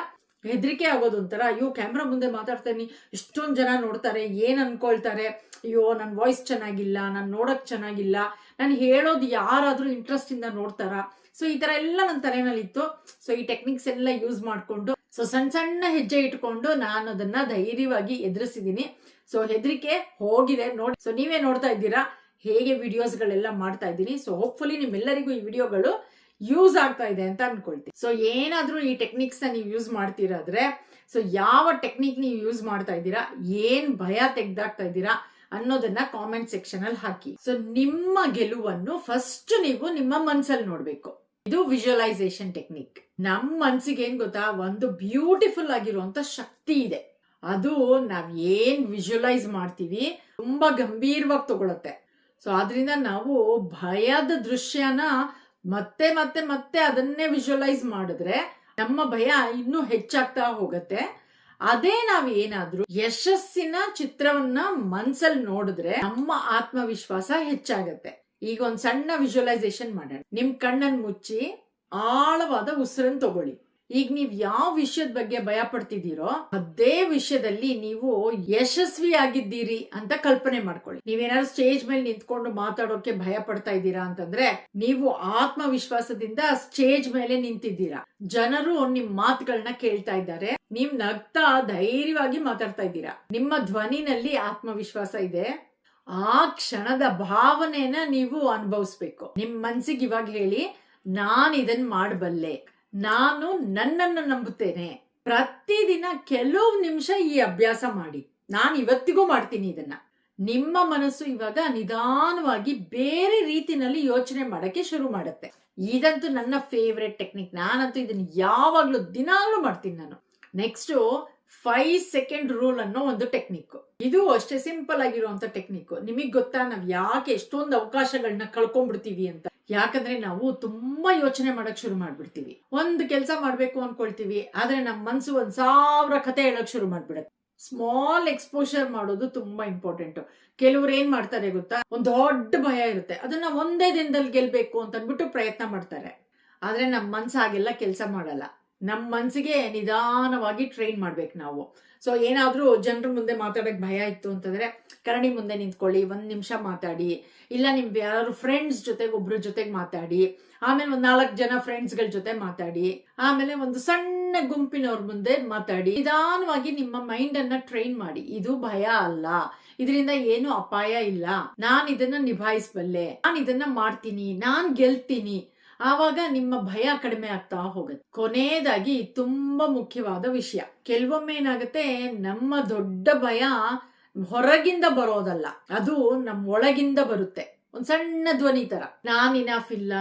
ಹೆದರಿಕೆ ಆಗೋದು ಒಂಥರ, ಅಯ್ಯೋ ಕ್ಯಾಮ್ರಾ ಮುಂದೆ ಮಾತಾಡ್ತಾನೆ, ಇಷ್ಟೊಂದು ಜನ ನೋಡ್ತಾರೆ, ಏನ್ ಅನ್ಕೊಳ್ತಾರೆ, ಅಯ್ಯೋ ನನ್ನ ವಾಯ್ಸ್ ಚೆನ್ನಾಗಿಲ್ಲ, ನಾನು ನೋಡಕ್ ಚೆನ್ನಾಗಿಲ್ಲ, ನಾನು ಹೇಳೋದು ಯಾರಾದ್ರೂ ಇಂಟ್ರೆಸ್ಟ್ ಇಂದ ನೋಡ್ತಾರ. ಸೊ ಈ ತರ ಎಲ್ಲ ನನ್ನ ತಲೆನಲ್ಲಿ ಇತ್ತು. ಸೊ ಈ ಟೆಕ್ನಿಕ್ಸ್ ಎಲ್ಲ ಯೂಸ್ ಮಾಡ್ಕೊಂಡು, ಸೊ ಸಣ್ಣ ಸಣ್ಣ ಹೆಜ್ಜೆ ಇಟ್ಕೊಂಡು ನಾನು ಅದನ್ನ ಧೈರ್ಯವಾಗಿ ಎದುರಿಸಿದೀನಿ. ಸೊ ಹೆದರಿಕೆ ಹೋಗಿದೆ ನೋಡಿ. ಸೊ ನೀವೇ ನೋಡ್ತಾ ಇದ್ದೀರಾ ಹೇಗೆ ವಿಡಿಯೋಸ್ಗಳೆಲ್ಲ ಮಾಡ್ತಾ ಇದ್ದೀನಿ. ಸೊ ಹೋಪ್ಫುಲಿ ನಿಮ್ಮೆಲ್ಲರಿಗೂ ಈ ವಿಡಿಯೋಗಳು ಯೂಸ್ ಆಗ್ತಾ ಇದೆ ಅಂತ ಅನ್ಕೊಳ್ತೀನಿ. ಸೊ ಏನಾದ್ರೂ ಈ ಟೆಕ್ನಿಕ್ಸ್ ನೀವು ಯೂಸ್ ಮಾಡ್ತೀರಾದ್ರೆ, ಸೊ ಯಾವ ಟೆಕ್ನಿಕ್ ನೀವು ಯೂಸ್ ಮಾಡ್ತಾ ಇದ್ದೀರಾ, ಏನ್ ಭಯ ತೆಗ್ದಾಕ್ತಾ ಇದ್ದೀರಾ ಅನ್ನೋದನ್ನ ಕಾಮೆಂಟ್ ಸೆಕ್ಷನ್ ಅಲ್ಲಿ ಹಾಕಿ. ಸೊ ನಿಮ್ಮ ಗೆಲುವನ್ನು ಫಸ್ಟ್ ನೀವು ನಿಮ್ಮ ಮನ್ಸಲ್ಲಿ ನೋಡ್ಬೇಕು. ಇದು ವಿಜುವಲೈಸೇಷನ್ ಟೆಕ್ನಿಕ್. ನಮ್ಮ ಮನ್ಸಿಗೆ ಏನ್ ಗೊತ್ತಾ, ಒಂದು ಬ್ಯೂಟಿಫುಲ್ ಆಗಿರುವಂತ ಶಕ್ತಿ ಇದೆ. ಅದು ನಾವ್ ಏನ್ ವಿಜುವಲೈಸ್ ಮಾಡ್ತೀವಿ ತುಂಬಾ ಗಂಭೀರವಾಗಿ ತಗೊಳತ್ತೆ. ಸೊ ಆದ್ರಿಂದ ನಾವು ಭಯದ ದೃಶ್ಯನ ಮತ್ತೆ ಮತ್ತೆ ಮತ್ತೆ ಅದನ್ನೇ ವಿಜುವಲೈಸ್ ಮಾಡಿದ್ರೆ ನಮ್ಮ ಭಯ ಇನ್ನೂ ಹೆಚ್ಚಾಗ್ತಾ ಹೋಗತ್ತೆ. ಅದೇ ನಾವ್ ಏನಾದ್ರೂ ಯಶಸ್ಸಿನ ಚಿತ್ರವನ್ನ ಮನ್ಸಲ್ಲಿ ನೋಡಿದ್ರೆ ನಮ್ಮ ಆತ್ಮವಿಶ್ವಾಸ ಹೆಚ್ಚಾಗತ್ತೆ. ಈಗ ಒಂದ್ ಸಣ್ಣ ವಿಜುವಲೈಸೇಷನ್ ಮಾಡೋಣ. ನಿಮ್ ಕಣ್ಣನ್ ಮುಚ್ಚಿ ಆಳವಾದ ಉಸಿರನ್ನು ತಗೊಳ್ಳಿ. ಈಗ ನೀವ್ ಯಾವ ವಿಷಯದ ಬಗ್ಗೆ ಭಯ ಪಡ್ತಿದ್ದೀರೋ ಅದೇ ವಿಷಯದಲ್ಲಿ ನೀವು ಯಶಸ್ವಿ ಆಗಿದ್ದೀರಿ ಅಂತ ಕಲ್ಪನೆ ಮಾಡ್ಕೊಳ್ಳಿ. ನೀವೇನಾದ್ರು ಸ್ಟೇಜ್ ಮೇಲೆ ನಿಂತ್ಕೊಂಡು ಮಾತಾಡೋಕೆ ಭಯ ಪಡ್ತಾ ಇದ್ದೀರಾ ಅಂತಂದ್ರೆ ನೀವು ಆತ್ಮವಿಶ್ವಾಸದಿಂದ ಸ್ಟೇಜ್ ಮೇಲೆ ನಿಂತಿದ್ದೀರಾ. ಜನರು ನಿಮ್ ಮಾತುಗಳನ್ನ ಕೇಳ್ತಾ ಇದ್ದಾರೆ, ನೀವ್ ನಗ್ತಾ ಧೈರ್ಯವಾಗಿ ಮಾತಾಡ್ತಾ ಇದ್ದೀರಾ. ನಿಮ್ಮ ಧ್ವನಿನಲ್ಲಿ ಆತ್ಮವಿಶ್ವಾಸ ಇದೆ. ಆ ಕ್ಷಣದ ಭಾವನೆನ ನೀವು ಅನುಭವಿಸ್ಬೇಕು. ನಿಮ್ ಮನ್ಸಿಗೆ ಇವಾಗ ಹೇಳಿ, ನಾನು ಇದನ್ ಮಾಡಬಲ್ಲೆ, ನಾನು ನನ್ನನ್ನು ನಂಬುತ್ತೇನೆ. ಪ್ರತಿದಿನ ಕೆಲವು ನಿಮಿಷ ಈ ಅಭ್ಯಾಸ ಮಾಡಿ. ನಾನು ಇವತ್ತಿಗೂ ಮಾಡ್ತೀನಿ ಇದನ್ನ. ನಿಮ್ಮ ಮನಸ್ಸು ಇವಾಗ ನಿಧಾನವಾಗಿ ಬೇರೆ ರೀತಿನಲ್ಲಿ ಯೋಚನೆ ಮಾಡಕ್ಕೆ ಶುರು ಮಾಡುತ್ತೆ. ಇದಂತೂ ನನ್ನ ಫೇವ್ರೆಟ್ ಟೆಕ್ನಿಕ್. ನಾನಂತೂ ಇದನ್ನ ಯಾವಾಗ್ಲೂ ದಿನಾಗ್ಲೂ ಮಾಡ್ತೀನಿ ನಾನು. ನೆಕ್ಸ್ಟ್ 5 ಸೆಕೆಂಡ್ ರೂಲ್ ಅನ್ನೋ ಒಂದು ಟೆಕ್ನಿಕ್. ಇದು ಅಷ್ಟೇ ಸಿಂಪಲ್ ಆಗಿರುವಂತ ಟೆಕ್ನಿಕ್. ನಿಮಗ್ ಗೊತ್ತಾ ನಾವ್ ಯಾಕೆ ಎಷ್ಟೊಂದು ಅವಕಾಶಗಳನ್ನ ಕಳ್ಕೊಂಡ್ಬಿಡ್ತೀವಿ ಅಂತ? ಯಾಕಂದ್ರೆ ನಾವು ತುಂಬಾ ಯೋಚನೆ ಮಾಡಕ್ ಶುರು ಮಾಡ್ಬಿಡ್ತೀವಿ. ಒಂದು ಕೆಲಸ ಮಾಡ್ಬೇಕು ಅನ್ಕೊಳ್ತೀವಿ, ಆದ್ರೆ ನಮ್ ಮನ್ಸು 1000 ಕತೆ ಹೇಳಕ್ ಶುರು ಮಾಡ್ಬಿಡತ್ತೆ. ಸ್ಮಾಲ್ ಎಕ್ಸ್ಪೋಷರ್ ಮಾಡೋದು ತುಂಬಾ ಇಂಪಾರ್ಟೆಂಟ್. ಕೆಲವ್ರು ಏನ್ ಮಾಡ್ತಾರೆ ಗೊತ್ತಾ, ಒಂದ್ ದೊಡ್ಡ ಭಯ ಇರುತ್ತೆ, ಅದನ್ನ ಒಂದೇ ದಿನದಲ್ಲಿ ಗೆಲ್ಬೇಕು ಅಂತ ಅಂದ್ಬಿಟ್ಟು ಪ್ರಯತ್ನ ಮಾಡ್ತಾರೆ. ಆದ್ರೆ ನಮ್ ಮನ್ಸು ಹಾಗೆಲ್ಲ ಕೆಲಸ ಮಾಡಲ್ಲ. ನಮ್ಮ ಮನ್ಸಿಗೆ ನಿಧಾನವಾಗಿ ಟ್ರೈನ್ ಮಾಡ್ಬೇಕು ನಾವು. ಸೊ ಏನಾದ್ರೂ ಜನರ ಮುಂದೆ ಮಾತಾಡಕ್ ಭಯ ಇತ್ತು ಅಂತಂದ್ರೆ ಕನ್ನಡಿ ಮುಂದೆ ನಿಂತ್ಕೊಳ್ಳಿ, 1 ನಿಮಿಷ ಮಾತಾಡಿ. ಇಲ್ಲ ನಿಮ್ ಯಾರು ಫ್ರೆಂಡ್ಸ್ ಜೊತೆಗೆ ಒಬ್ರ ಜೊತೆಗೆ ಮಾತಾಡಿ. ಆಮೇಲೆ 4 ಜನ ಫ್ರೆಂಡ್ಸ್ ಗಳ ಜೊತೆ ಮಾತಾಡಿ. ಆಮೇಲೆ ಒಂದು ಸಣ್ಣ ಗುಂಪಿನವ್ರ ಮುಂದೆ ಮಾತಾಡಿ. ನಿಧಾನವಾಗಿ ನಿಮ್ಮ ಮೈಂಡ್ ಅನ್ನ ಟ್ರೈನ್ ಮಾಡಿ. ಇದು ಭಯ ಅಲ್ಲ, ಇದರಿಂದ ಏನು ಅಪಾಯ ಇಲ್ಲ, ನಾನ್ ಇದನ್ನ ನಿಭಾಯಿಸಬಲ್ಲೆ, ನಾನ್ ಇದನ್ನ ಮಾಡ್ತೀನಿ, ನಾನ್ ಗೆಲ್ತೀನಿ. ಆವಾಗ ನಿಮ್ಮ ಭಯ ಕಡಿಮೆ ಆಗ್ತಾ ಹೋಗುತ್ತೆ. ಕೊನೆಯದಾಗಿ ತುಂಬಾ ಮುಖ್ಯವಾದ ವಿಷಯ, ಕೆಲವೊಮ್ಮೆ ಏನಾಗುತ್ತೆ, ನಮ್ಮ ದೊಡ್ಡ ಭಯ ಹೊರಗಿಂದ ಬರೋದಲ್ಲ, ಅದು ನಮ್ಮ ಒಳಗಿಂದ ಬರುತ್ತೆ. ಒಂದ್ ಸಣ್ಣ ಧ್ವನಿ ತರ, ನಾನ್ ಇನಫ್ ಇಲ್ಲ,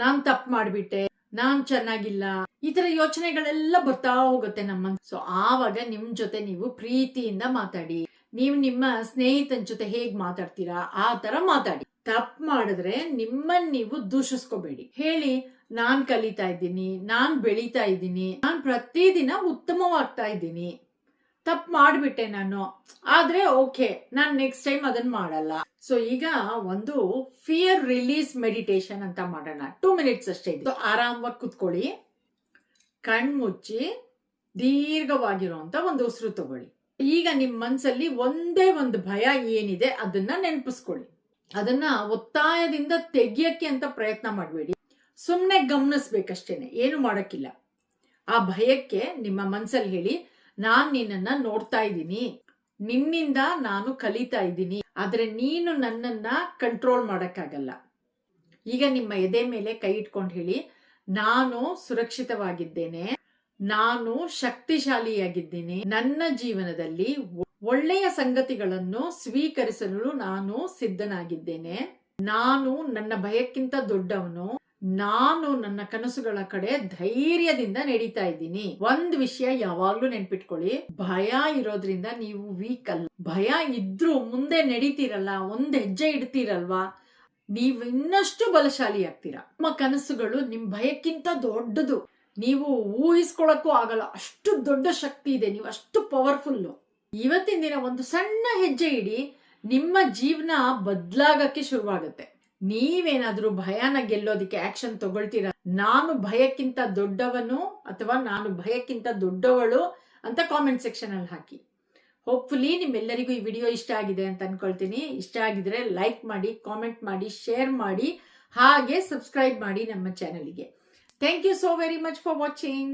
ನಾನ್ ತಪ್ಪು ಮಾಡ್ಬಿಟ್ಟೆ, ನಾನ್ ಚೆನ್ನಾಗಿಲ್ಲ, ಈ ತರ ಯೋಚನೆಗಳೆಲ್ಲ ಬರ್ತಾ ಹೋಗುತ್ತೆ ನಮ್ಮ. ಸೊ ಆವಾಗ ನಿಮ್ ಜೊತೆ ನೀವು ಪ್ರೀತಿಯಿಂದ ಮಾತಾಡಿ. ನೀವು ನಿಮ್ಮ ಸ್ನೇಹಿತನ ಜೊತೆ ಹೇಗ್ ಮಾತಾಡ್ತೀರಾ ಆ ತರ ಮಾತಾಡಿ. ತಪ್ಪು ಮಾಡಿದ್ರೆ ನಿಮ್ಮನ್ನ ನೀವು ದೂಷಿಸ್ಕೋಬೇಡಿ. ಹೇಳಿ, ನಾನ್ ಕಲಿತಾ ಇದ್ದೀನಿ, ನಾನ್ ಬೆಳೀತಾ ಇದ್ದೀನಿ, ನಾನ್ ಪ್ರತಿದಿನ ಉತ್ತಮವಾಗ್ತಾ ಇದ್ದೀನಿ, ತಪ್ಪು ಮಾಡ್ಬಿಟ್ಟೆ ನಾನು, ಆದ್ರೆ ಓಕೆ, ನಾನ್ ನೆಕ್ಸ್ಟ್ ಟೈಮ್ ಅದನ್ನ ಮಾಡಲ್ಲ. ಸೊ ಈಗ ಒಂದು ಫಿಯರ್ ರಿಲೀಸ್ ಮೆಡಿಟೇಷನ್ ಅಂತ ಮಾಡೋಣ. 2 ಮಿನಿಟ್ಸ್ ಅಷ್ಟೇ ಇದು. ಆರಾಮವಾಗಿ ಕುತ್ಕೊಳ್ಳಿ, ಕಣ್ಮುಚ್ಚಿ ದೀರ್ಘವಾಗಿರುವಂತ ಒಂದು ಉಸಿರು ತಗೊಳ್ಳಿ. ಈಗ ನಿಮ್ ಮನ್ಸಲ್ಲಿ ಒಂದೇ ಒಂದು ಭಯ ಏನಿದೆ ಅದನ್ನ ನೆನಪಿಸ್ಕೊಳ್ಳಿ. ಅದನ್ನ ಒತ್ತಾಯದಿಂದ ತೆಗಿಯಕ್ಕೆ ಅಂತ ಪ್ರಯತ್ನ ಮಾಡಬೇಡಿ. ಸುಮ್ನೆ ಗಮನಿಸ್ಬೇಕಷ್ಟೇನೆ, ಏನು ಮಾಡಕ್ಕಿಲ್ಲ. ಆ ಭಯಕ್ಕೆ ನಿಮ್ಮ ಮನ್ಸಲ್ಲಿ ಹೇಳಿ, ನಾನ್ ನಿನ್ನನ್ನ ನೋಡ್ತಾ ಇದ್ದೀನಿ, ನಿನ್ನಿಂದ ನಾನು ಕಲಿತಾ ಇದ್ದೀನಿ, ಆದ್ರೆ ನೀನು ನನ್ನನ್ನ ಕಂಟ್ರೋಲ್ ಮಾಡಕ್ಕಾಗಲ್ಲ. ಈಗ ನಿಮ್ಮ ಎದೆ ಮೇಲೆ ಕೈ ಇಟ್ಕೊಂಡು ಹೇಳಿ, ನಾನು ಸುರಕ್ಷಿತವಾಗಿದ್ದೇನೆ, ನಾನು ಶಕ್ತಿಶಾಲಿಯಾಗಿದ್ದೀನಿ, ನನ್ನ ಜೀವನದಲ್ಲಿ ಒಳ್ಳೆಯ ಸಂಗತಿಗಳನ್ನು ಸ್ವೀಕರಿಸಲು ನಾನು ಸಿದ್ಧನಾಗಿದ್ದೇನೆ, ನಾನು ನನ್ನ ಭಯಕ್ಕಿಂತ ದೊಡ್ಡವನು, ನಾನು ನನ್ನ ಕನಸುಗಳ ಕಡೆ ಧೈರ್ಯದಿಂದ ನಡೀತಾ ಇದ್ದೀನಿ. ಒಂದ್ ವಿಷಯ ಯಾವಾಗ್ಲೂ ನೆನ್ಪಿಟ್ಕೊಳ್ಳಿ, ಭಯ ಇರೋದ್ರಿಂದ ನೀವು ವೀಕ್ ಅಲ್ಲ. ಭಯ ಇದ್ರೂ ಮುಂದೆ ನಡೀತೀರಲ್ಲ, ಒಂದ್ ಹೆಜ್ಜೆ ಇಡ್ತೀರಲ್ವಾ, ನೀವು ಇನ್ನಷ್ಟು ಬಲಶಾಲಿ ಆಗ್ತೀರಾ. ನಿಮ್ಮ ಕನಸುಗಳು ನಿಮ್ ಭಯಕ್ಕಿಂತ ದೊಡ್ಡದು. ನೀವು ಊಹಿಸ್ಕೊಳಕ್ಕೂ ಆಗಲ್ಲ, ಅಷ್ಟು ದೊಡ್ಡ ಶಕ್ತಿ ಇದೆ, ನೀವು ಅಷ್ಟು ಪವರ್ಫುಲ್ಲು. ಇವತ್ತಿನ ದಿನ ಒಂದು ಸಣ್ಣ ಹೆಜ್ಜೆ ಇಡಿ, ನಿಮ್ಮ ಜೀವನ ಬದಲಾಗಕ್ಕೆ ಶುರುವಾಗುತ್ತೆ. ನೀವೇನಾದ್ರೂ ಭಯನ ಗೆಲ್ಲೋದಿಕ್ಕೆ ಆಕ್ಷನ್ ತಗೊಳ್ತೀರಾ, ನಾನು ಭಯಕ್ಕಿಂತ ದೊಡ್ಡವನು ಅಥವಾ ನಾನು ಭಯಕ್ಕಿಂತ ದೊಡ್ಡವಳು ಅಂತ ಕಾಮೆಂಟ್ ಸೆಕ್ಷನ್ ಅಲ್ಲಿ ಹಾಕಿ. ಹೋಪ್ಫುಲಿ ನಿಮ್ಮೆಲ್ಲರಿಗೂ ಈ ವಿಡಿಯೋ ಇಷ್ಟ ಆಗಿದೆ ಅಂತ ಅನ್ಕೊಳ್ತೀನಿ. ಇಷ್ಟ ಆಗಿದ್ರೆ ಲೈಕ್ ಮಾಡಿ, ಕಾಮೆಂಟ್ ಮಾಡಿ, ಶೇರ್ ಮಾಡಿ, ಹಾಗೆ ಸಬ್ಸ್ಕ್ರೈಬ್ ಮಾಡಿ ನಮ್ಮ ಚಾನೆಲ್ಗೆ. Thank you so very much for watching.